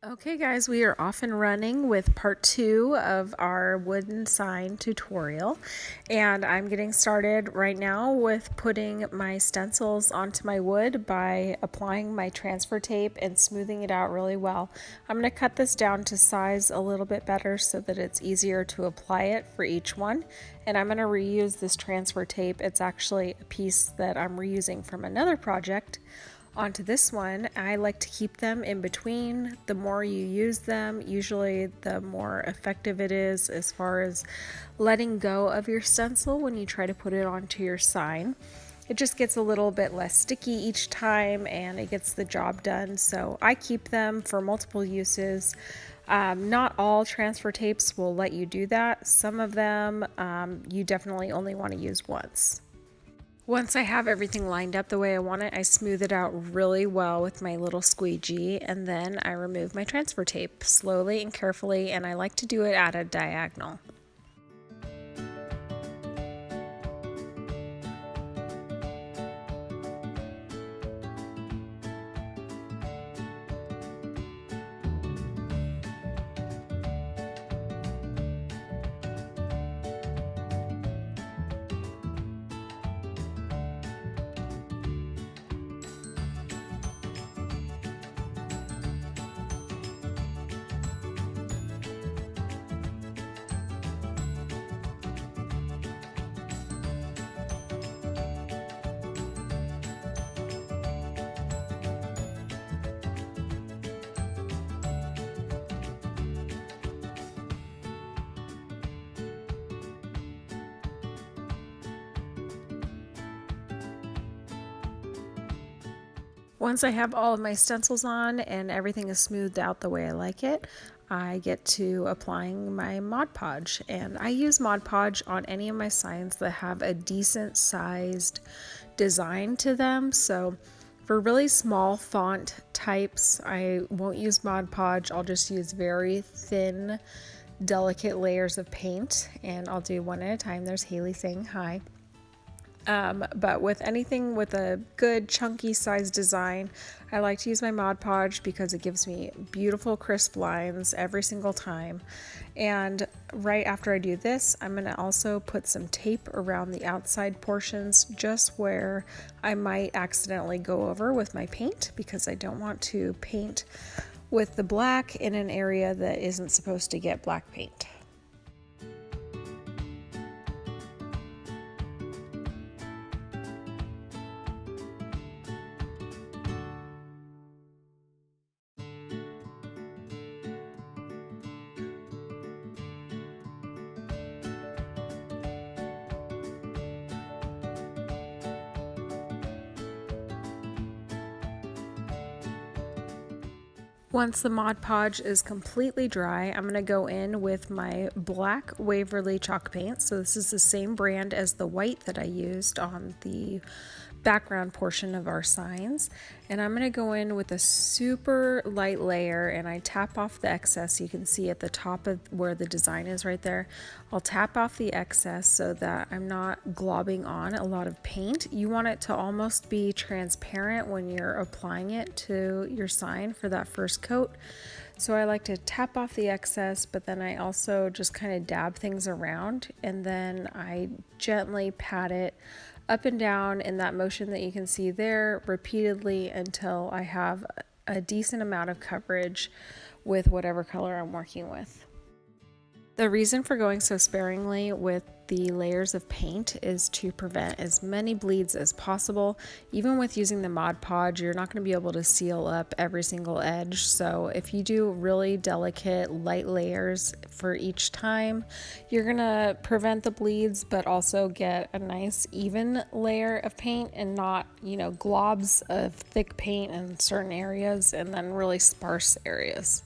Okay guys, we are off and running with part 2 of our wooden sign tutorial, and I'm getting started right now with putting my stencils onto my wood by applying my transfer tape and smoothing it out really well. I'm going to cut this down to size a little bit better so that it's easier to apply it for each one, and I'm going to reuse this transfer tape. It's actually a piece that I'm reusing from another project onto this one. I like to keep them in between. The more you use them, usually the more effective it is as far as letting go of your stencil when you try to put it onto your sign. It just gets a little bit less sticky each time and it gets the job done. So I keep them for multiple uses. Not all transfer tapes will let you do that. Some of them you definitely only want to use once. Once I have everything lined up the way I want it, I smooth it out really well with my little squeegee, and then I remove my transfer tape slowly and carefully, and I like to do it at a diagonal. Once I have all of my stencils on and everything is smoothed out the way I like it, I get to applying my Mod Podge. And I use Mod Podge on any of my signs that have a decent sized design to them. So for really small font types, I won't use Mod Podge. I'll just use very thin, delicate layers of paint, and I'll do one at a time. There's Haley saying hi. But with anything with a good chunky size design, I like to use my Mod Podge because it gives me beautiful crisp lines every single time. And right after I do this, I'm going to also put some tape around the outside portions just where I might accidentally go over with my paint, because I don't want to paint with the black in an area that isn't supposed to get black paint. Once the Mod Podge is completely dry, I'm going to go in with my black Waverly chalk paint. So this is the same brand as the white that I used on the background portion of our signs. And I'm going to go in with a super light layer, and I tap off the excess. You can see at the top of where the design is right there. I'll tap off the excess so that I'm not globbing on a lot of paint. You want it to almost be transparent when you're applying it to your sign for that first coat. So I like to tap off the excess, but then I also just kind of dab things around, and then I gently pat it up and down in that motion that you can see there repeatedly until I have a decent amount of coverage with whatever color I'm working with. The reason for going so sparingly with the layers of paint is to prevent as many bleeds as possible. Even with using the Mod Podge, you're not going to be able to seal up every single edge. So if you do really delicate light layers for each time, you're going to prevent the bleeds, but also get a nice even layer of paint and not, globs of thick paint in certain areas and then really sparse areas.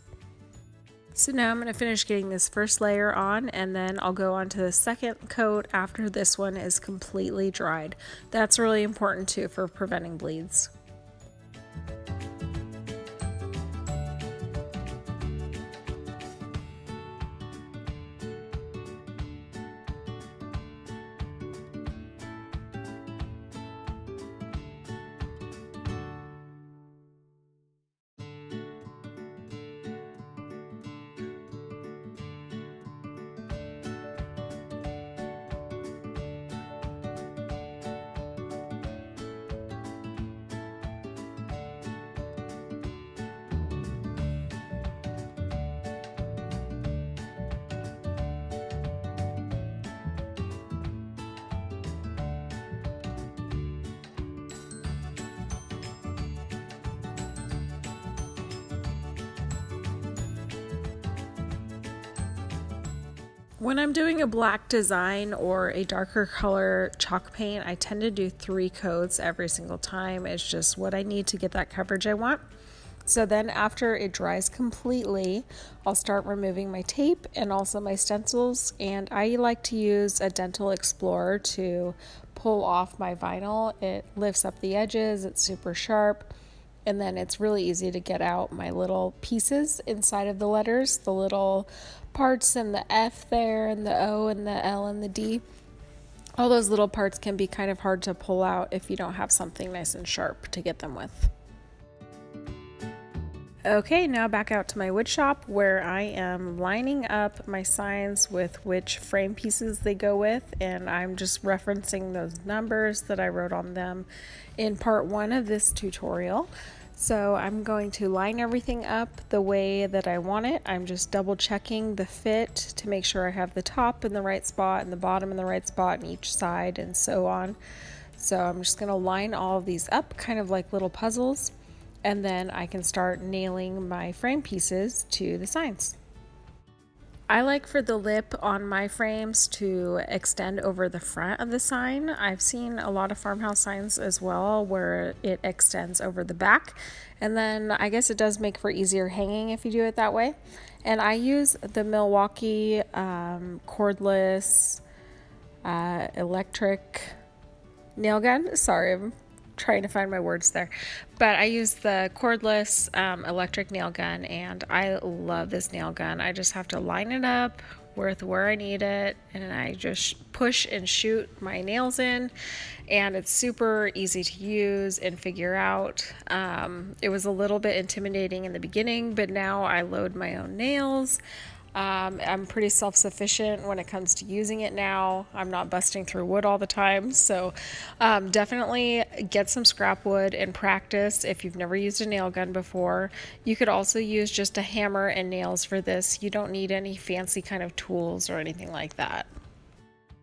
So now I'm going to finish getting this first layer on, and then I'll go on to the second coat after this one is completely dried. That's really important too for preventing bleeds. When I'm doing a black design or a darker color chalk paint, I tend to do 3 coats every single time. It's just what I need to get that coverage I want. So then after it dries completely, I'll start removing my tape and also my stencils. And I like to use a Dental Explorer to pull off my vinyl. It lifts up the edges, it's super sharp. And then it's really easy to get out my little pieces inside of the letters, the little parts and the F there and the O and the L and the D. All those little parts can be kind of hard to pull out if you don't have something nice and sharp to get them with. Okay, now back out to my wood shop where I am lining up my signs with which frame pieces they go with, and I'm just referencing those numbers that I wrote on them in part 1 of this tutorial. So I'm going to line everything up the way that I want it. I'm just double checking the fit to make sure I have the top in the right spot and the bottom in the right spot on each side and so on. So I'm just going to line all of these up kind of like little puzzles. And then I can start nailing my frame pieces to the signs. I like for the lip on my frames to extend over the front of the sign. I've seen a lot of farmhouse signs as well where it extends over the back. And then I guess it does make for easier hanging if you do it that way. And I use the Milwaukee cordless electric nail gun. Sorry, I'm trying to find my words there, but I use the cordless electric nail gun, and I love this nail gun. I just have to line it up with where I need it, and I just push and shoot my nails in, and it's super easy to use and figure out. It was a little bit intimidating in the beginning, but now I load my own nails. I'm pretty self-sufficient when it comes to using it now. I'm not busting through wood all the time, so definitely get some scrap wood and practice if you've never used a nail gun before. You could also use just a hammer and nails for this. You don't need any fancy kind of tools or anything like that.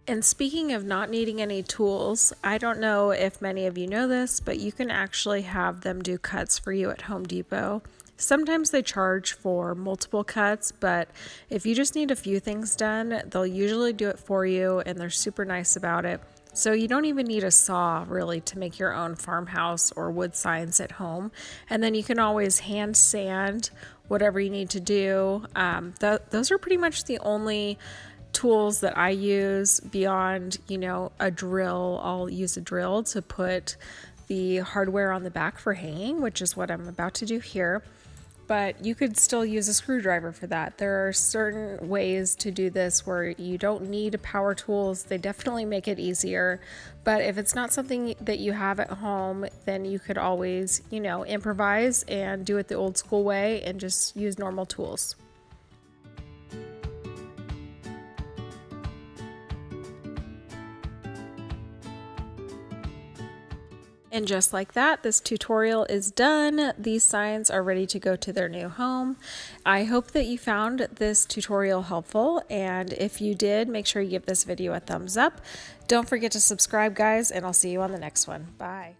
And speaking of not needing any tools, I don't know if many of you know this, but you can actually have them do cuts for you at Home Depot. Sometimes they charge for multiple cuts, but if you just need a few things done, they'll usually do it for you, and they're super nice about it. So you don't even need a saw really to make your own farmhouse or wood signs at home. And then you can always hand sand whatever you need to do. Those are pretty much the only tools that I use beyond, a drill. I'll use a drill to put the hardware on the back for hanging, which is what I'm about to do here. But you could still use a screwdriver for that. There are certain ways to do this where you don't need power tools. They definitely make it easier. But if it's not something that you have at home, then you could always, improvise and do it the old school way and just use normal tools. And just like that, this tutorial is done. These signs are ready to go to their new home. I hope that you found this tutorial helpful, and if you did, make sure you give this video a thumbs up. Don't forget to subscribe, guys, and I'll see you on the next one. Bye.